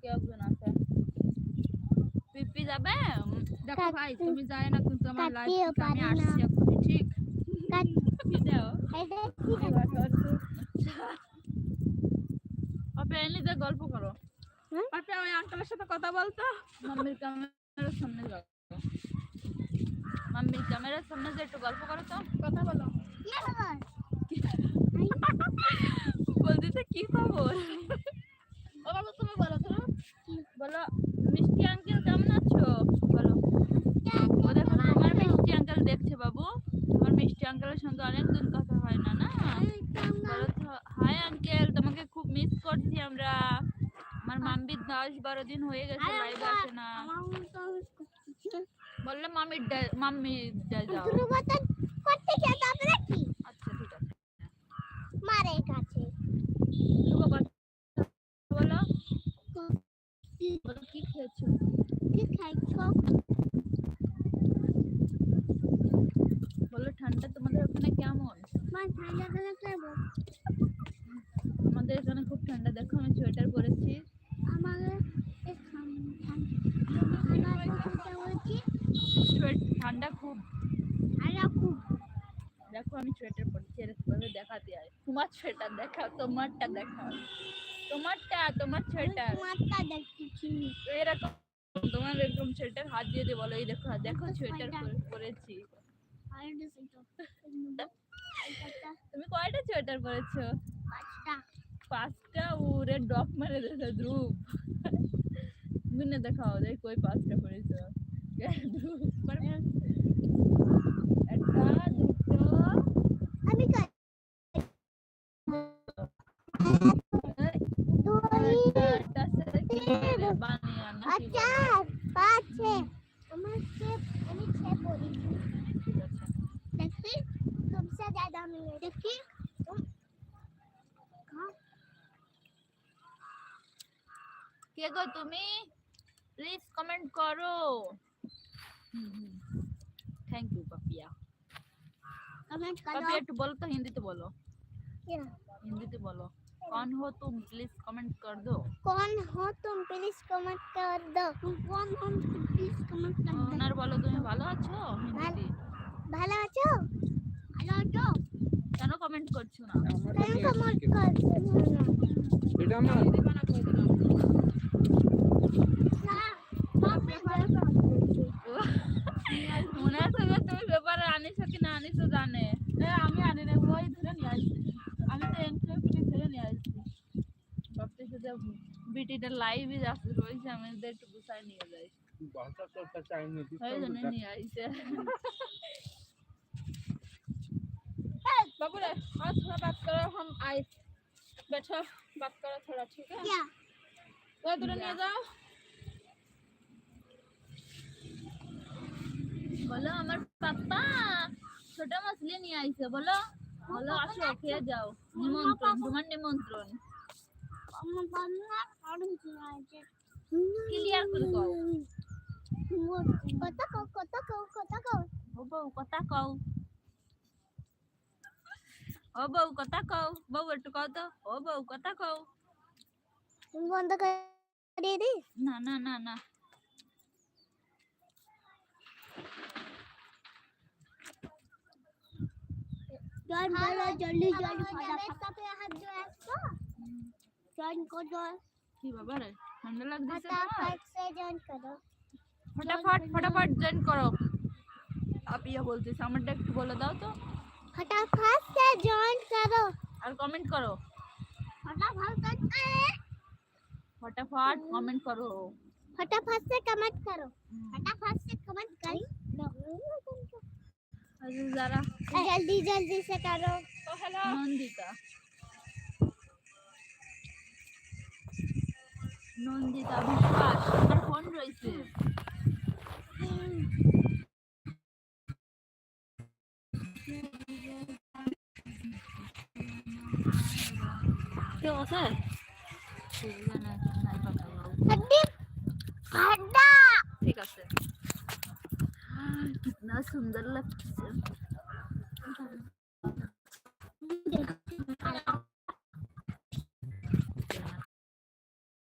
কে একজন আছে পিপি যাবে দেখো ভাই তুমি যায় না কিন্তু আমার লাইভ আমি আসছি এখন ঠিক কি দাও আপনি এমনিতে গল্প করো আপনি ওই আঙ্কেলের সাথে কথা বলতো মাম্মির ক্যামেরার সামনে যাও মাম্মির ক্যামেরার সামনে যে একটু গল্প করো তো কথা বলো বলতেছে কি খবর ও বাবু তুমি বলো তো বলো মিষ্টি আঙ্কেল কেমন আছো বলো ও দেখো তোমার মিষ্টি আঙ্কেল দেখছে বাবু তোমার মিষ্টি আঙ্কেলের সঙ্গে অনেকদিন কথা হয় না না বলো তো হাই আঙ্কেল তোমাকে খুব মিস করছি আমরা আমার মাম্মি 10-12 দিন হয়ে গেছে লাইভে আসে না বললে মাম্মি যাও করতে যেতে হবে নাকি আচ্ছা ঠিক আছে মারে কাছে বলো বলো কি খেয়েছো কি খাইছো বলো ঠান্ডা তোমাদের ওখানে কেমন মা ঠান্ডা খাবো আমাদের এখানে খুব ঠান্ডা দেখো আমি সোয়েটার পরেছি আমাদের ঠান্ডা খুব দেখো আমি সোয়েটার পরেছি এরকম দেখাতে হয় তোমার সোয়েটার দেখাও তোমারটা দেখাও তোমার সোয়েটার তোমারটা দেখতেছি এরকম তোমার এরকম সোয়েটার হাত দিয়ে দিয়ে বলো এই দেখো দেখো সোয়েটার পরেছি তুমি কয়টা সোয়েটার পরেছো পাঁচটা উড়ে ডক মেরে দিয়েছে ধ্রুব দুনে দেখাও দেখ কই পাঁচটা পরেছো একটা দুটো আমি কে গো তুমি প্লিজ কমেন্ট করো थैंक यू पपिया कमेंट करो पपिया একটু বলো তো হিন্দিতে বলো क्या हिंदी बोलो कौन हो तुम प्लीज कमेंट कर दो कौन हो तुम प्लीज कमेंट कर दो कौन हो प्लीज कमेंट कर दो ওনার বলো তুমি ভালো আছো হিন্দি ভালো আছো কেন কমেন্ট করছো না কেন কমেন্ট করছো না এটা আমার দিবানা কই দিলাম মনে আছে তুমি পেপারে আনিছো কি না আনিছো জানে আমি আনি না ওই ধরে নিয়ে আসছি আমি তো এনক্রিপ্ট ধরে নিয়ে আসছি ভাবতেছি যে বিটিটা লাইভে যাচ্ছে রয়েছে আমি একটু গুছাই নিয়ে যাই भाषा तो पता ही नहीं ওই জন্য নিয়ে আইছে बाबू रे आज थोड़ा बात करो हम आए बैठो बात करो थोड़ा ठीक है क्या वो दूर নিয়ে যাও বলো আমার পাপা ছোট মাছলি নিয়ে আইছে বলো বলো আসো খেয়ে যাও নিমন্ত্রণ তোমার নিমন্ত্রণ আমার বাবা আড়ং আছে ক্লিয়ার করে দাও কথা কও ও বউ কথা কও ও বউ কথা কও বউ একটু কও তো ও বউ কথা কও তুমি বন্ধ করে দি না না না না जॉइन करो जल्दी फटाफट हाथ जो है इसको जॉइन कर दो কি বাবা রে ঠান্ডা লাগতেছে फटाफट से जॉइन करो फटाफट जॉइन करो आप ये बोलते सामने একটু বলে দাও তো फटाफट से जॉइन करो और कमेंट करो फटाफट कमेंट करो फटाफट से कमेंट करो फटाफट से कमेंट कर दो जरा जल्दी जल्दी से करो हेलो नंदिता বিশ্বাস আমার ফোন রয়েছে কেউ আছে ঠিক আছে कितना सुंदर लगता है